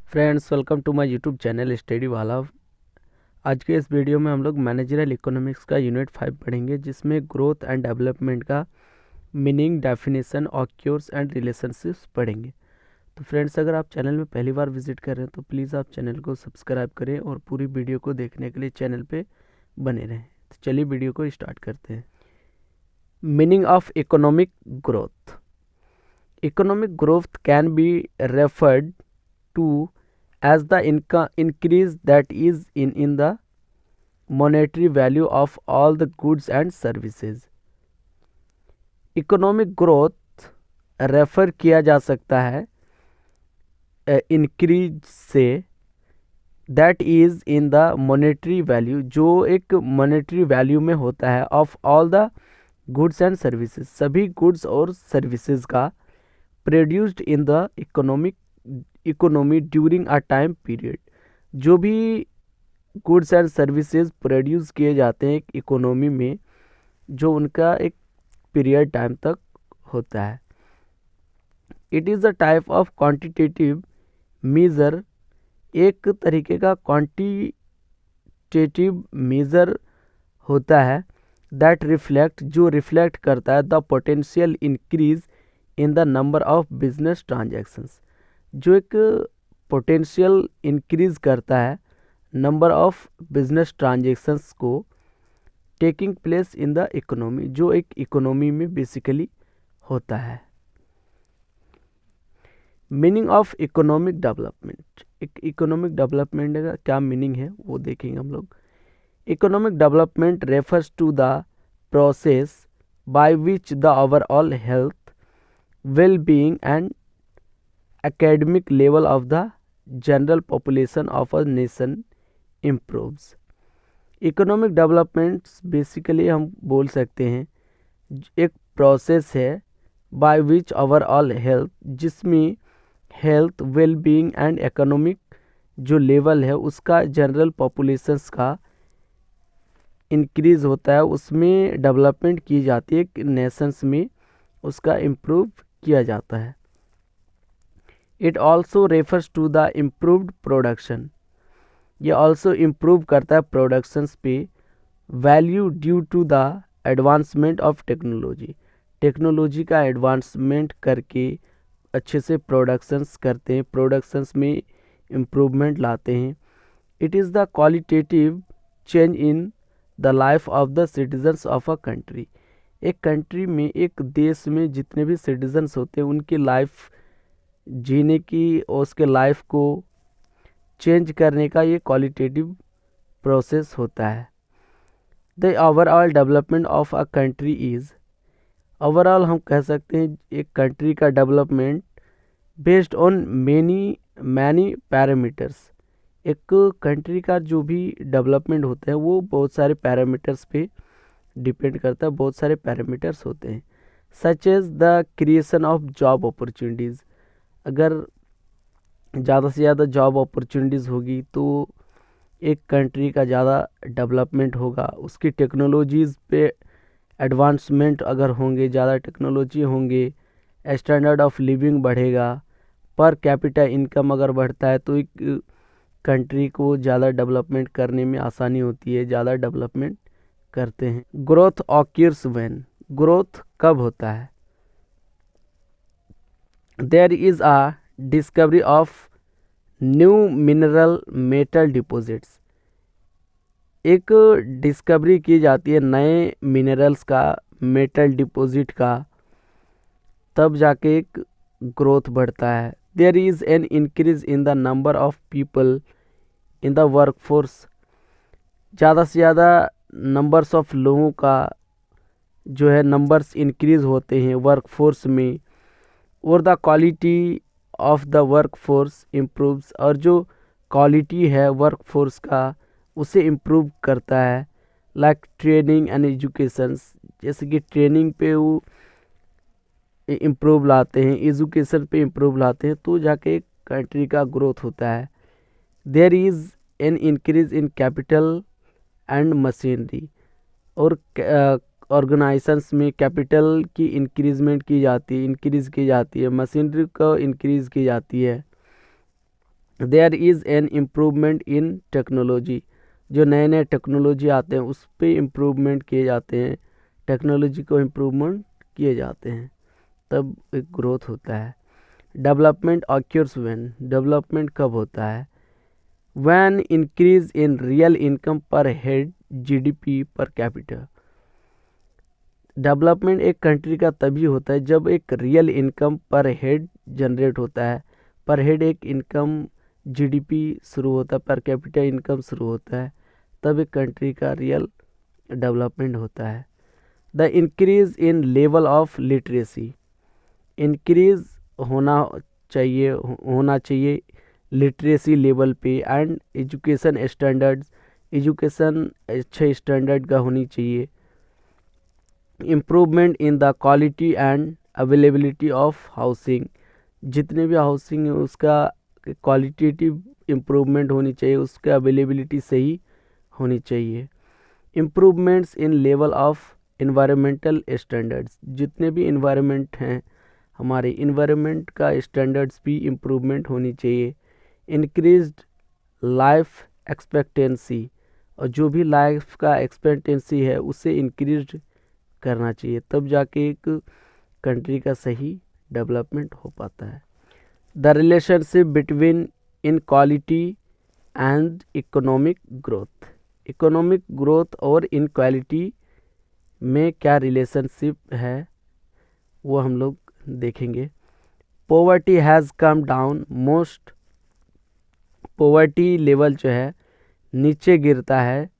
Friends, welcome to my YouTube channel study वाला। आज के इस वीडियो में हम लोग मैनेजरियल इकोनॉमिक्स का यूनिट 5 पढ़ेंगे, जिसमें ग्रोथ एंड डेवलपमेंट का meaning, definition, occurs and relationships पढ़ेंगे। तो फ्रेंड्स, अगर आप चैनल में पहली बार विजिट कर रहे हैं तो प्लीज़ आप चैनल को सब्सक्राइब करें और पूरी वीडियो को देखने के लिए चैनल पे बने रहें। तो चलिए वीडियो को स्टार्ट करते हैं। Meaning of economic growth. Economic growth can be referred to as the increase that is in the monetary value of all the goods and services. Economic growth refer किया जा सकता है increase say that is in the monetary value, जो एक monetary value में होता है, of all the goods and services, सभी गुड्स और सर्विसेज का, produced in the economy during a time period, जो भी गुड्स एंड सर्विसेज प्रोड्यूस किए जाते हैं एक इकोनॉमी में, जो उनका एक पीरियड टाइम तक होता है। It is a type of quantitative measure, एक तरीके का क्वांटिटेटिव मेजर होता है, दैट रिफ्लेक्ट, जो रिफ्लेक्ट करता है the potential increase in the number of business transactions, जो एक पोटेंशियल इंक्रीज करता है नंबर ऑफ बिजनेस ट्रांजेक्शन्स को, taking place in the economy, जो एक इकोनॉमी में बेसिकली होता है। Meaning of economic development. एक इकोनॉमिक डेवलपमेंट का क्या मीनिंग है वो देखेंगे हम लोग। Economic development refers to the process by which the overall health, well being and academic level of the general population of a nation improves. Economic development basically हम बोल सकते हैं एक प्रोसेस है by which overall health, जिसमें health, well being and economic जो level है उसका जनरल पॉपुलेशंस का इंक्रीज होता है, उसमें डेवलपमेंट की जाती है, नेशंस में उसका इम्प्रूव किया जाता है। It also refers to the improved production, ये ऑल्सो इम्प्रूव करता है प्रोडक्शंस पे, value due to the advancement of technology, technology का एडवांसमेंट करके अच्छे से प्रोडक्शंस करते हैं, प्रोडक्शंस में इम्प्रूवमेंट लाते हैं। It is the qualitative change in the life of the citizens of a country, एक कंट्री में, एक देश में जितने भी सिटीजन्स होते हैं उनकी लाइफ जीने की और उसके लाइफ को चेंज करने का ये क्वालिटेटिव प्रोसेस होता है। The overall development of a country is, overall हम कह सकते हैं एक कंट्री का development based on many parameters, एक कंट्री का जो भी डेवलपमेंट होता है वो बहुत सारे पैरामीटर्स पे डिपेंड करता है, बहुत सारे पैरामीटर्स होते हैं, such as the creation of job opportunities, अगर ज़्यादा से ज़्यादा जॉब अपॉर्चुनिटीज़ होगी तो एक कंट्री का ज़्यादा डेवलपमेंट होगा, उसकी टेक्नोलॉजीज़ पे एडवांसमेंट अगर होंगे, ज़्यादा टेक्नोलॉजी होंगे, स्टैंडर्ड ऑफ लिविंग बढ़ेगा, पर कैपिटा इनकम अगर बढ़ता है तो एक कंट्री को ज़्यादा डेवलपमेंट करने में आसानी होती है, ज़्यादा डेवलपमेंट करते हैं। ग्रोथ ऑक्यूर्स व्हेन, ग्रोथ कब होता है? There is a discovery of new mineral metal deposits, एक डिस्कवरी की जाती है नए मिनरल्स का, मेटल डिपॉजिट का, तब जाके एक ग्रोथ बढ़ता है। There is an increase in the number of people in the workforce, ज़्यादा से ज़्यादा नंबर्स ऑफ लोगों का जो है नंबर्स इंक्रीज होते हैं वर्कफोर्स में, और the quality of the workforce improves, और जो क्वालिटी है वर्कफोर्स का उसे इम्प्रूव करता है। लाइक ट्रेनिंग एंड एजुकेशंस, जैसे कि ट्रेनिंग पे वो इम्प्रूव लाते हैं, एजुकेशन पे इम्प्रूव लाते हैं, तो जाके एक कंट्री का ग्रोथ होता है। There is an increase in capital and machinery, और ऑर्गेनाइजेशंस में कैपिटल की इंक्रीज की जाती है, मशीनरी को इंक्रीज़ की जाती है। There is an improvement in technology, जो नए नए टेक्नोलॉजी आते हैं उस पर इम्प्रूवमेंट किए जाते हैं, टेक्नोलॉजी को इम्प्रूवमेंट किए जाते हैं, तब एक ग्रोथ होता है। डेवलपमेंट ऑक्यूर्स व्हेन, डेवलपमेंट कब होता है? When increase in real income per head GDP per capita. Development एक कंट्री का तभी होता है जब एक real income per head generate होता है। पर हेड एक इनकम जीडीपी शुरू होता है, पर कैपिटा इनकम शुरू होता है, तब एक कंट्री का रियल डेवलपमेंट होता है। The increase in level of literacy, increase होना चाहिए लिटरेसी लेवल पे, एंड एजुकेशन स्टैंडर्ड्स, एजुकेशन अच्छे स्टैंडर्ड का होनी चाहिए। Improvement in the quality and availability of housing, जितने भी हाउसिंग है उसका क्वालिटेटिव इम्प्रूवमेंट होनी चाहिए, उसका अवेलेबिलिटी सही होनी चाहिए। Improvements in level of environmental standards, जितने भी इन्वायरमेंट हैं हमारे इन्वायरमेंट का स्टैंडर्ड्स भी इम्प्रूवमेंट होनी चाहिए। इंक्रीज्ड लाइफ एक्सपेक्टेंसी, और जो भी लाइफ का एक्सपेक्टेंसी है उसे इंक्रीज करना चाहिए, तब जाके एक कंट्री का सही डेवलपमेंट हो पाता है। The relationship between inequality and economic growth, economic growth और इनक्वालिटी में क्या रिलेशनशिप है वो हम लोग देखेंगे। Poverty has come down most, poverty level जो है नीचे गिरता है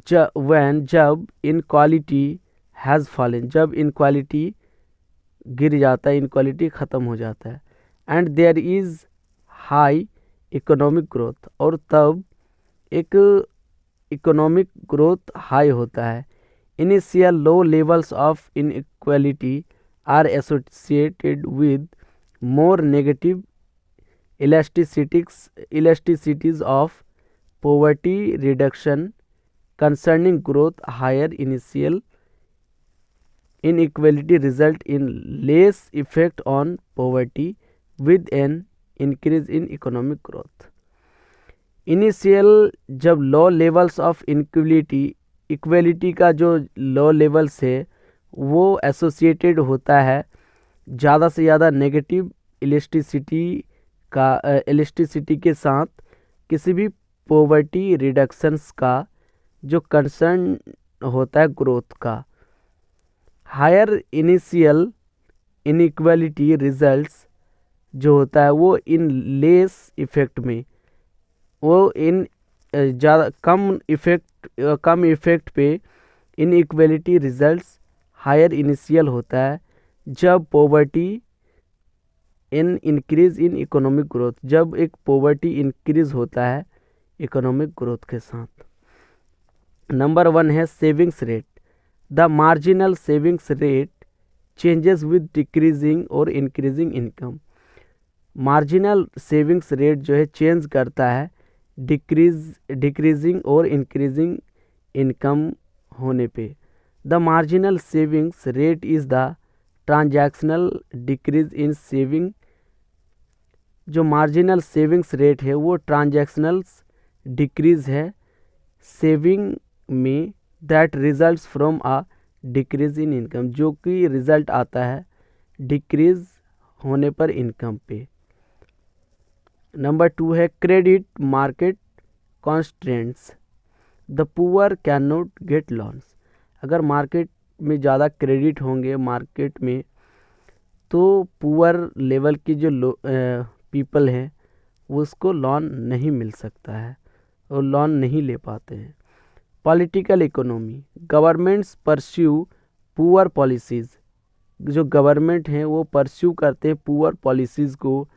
जब इनक्वालिटी हैज़ फॉलन, जब इनक्वालिटी गिर जाता है, इनक्वालिटी ख़त्म हो जाता है। And there is high economic growth, और तब एक इकोनॉमिक ग्रोथ हाई होता है। Initial low levels of inequality are associated with more negative elasticities of poverty reduction concerning growth. Higher initial inequality result in less effect on poverty with an increase in economic growth. Initial जब लो levels of equality का जो low levels है वो associated होता है ज़्यादा से ज़्यादा नेगेटिव इलास्टिसिटी के साथ किसी भी पॉवर्टी रिडक्शंस का जो कंसर्न होता है ग्रोथ का। हायर इनिशियल इनइक्वालिटी रिजल्ट्स जो होता है वो इन लेस इफेक्ट में, वो इन ज़्यादा कम इफेक्ट पे इनइक्वालिटी रिजल्ट्स हायर इनिशियल होता है जब poverty increase in economic growth, जब एक पॉवर्टी इंक्रीज होता है इकोनॉमिक ग्रोथ के साथ। नंबर 1 है savings rate. The marginal savings rate changes with decreasing और increasing income. Marginal savings rate जो है चेंज करता है डिक्रीजिंग और इंक्रीजिंग इनकम होने पे। The marginal savings rate is the transactional decrease in saving, जो मार्जिनल सेविंग्स रेट है वो ट्रांजैक्शनल डिक्रीज है सेविंग में, that results from a decrease in income, जो कि रिजल्ट आता है डिक्रीज होने पर इनकम पे। नंबर 2 है credit market constraints. The poor can not gate loans. अगर मार्केट में ज़्यादा क्रेडिट होंगे मार्केट में तो पुअर लेवल की जो पीपल हैं वो उसको लोन नहीं मिल सकता है और लोन नहीं ले पाते हैं। Political economy, governments pursue poor policies, जो गवर्नमेंट हैं वो परस्यू करते हैं पुअर पॉलिसीज़ को,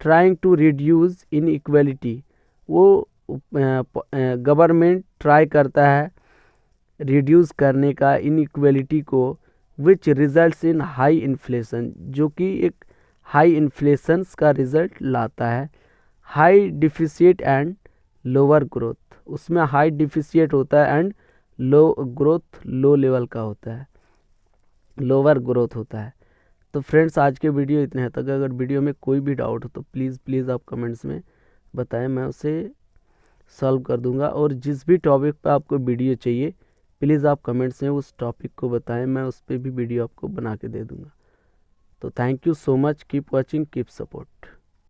ट्राइंग टू रिड्यूस इनइक्वालिटी, वो गवर्नमेंट ट्राई करता है रिड्यूस करने का इनइक्वालिटी को, which results in high inflation, जो कि एक हाई इन्फ्लेशंस का रिजल्ट लाता है। High deficit and lower growth, उसमें हाई डिफिसिट होता है and low growth, low level का होता है, लोअर ग्रोथ होता है। तो फ्रेंड्स आज के वीडियो इतने हैं तक। अगर वीडियो में कोई भी डाउट हो तो प्लीज़ आप कमेंट्स में बताएं, मैं उसे सॉल्व कर दूंगा। और जिस भी टॉपिक पर आपको वीडियो चाहिए प्लीज़ आप कमेंट्स में उस टॉपिक को बताएं, मैं उस पर भी वीडियो आपको बना के दे दूंगा। तो thank you so much, keep watching, keep support.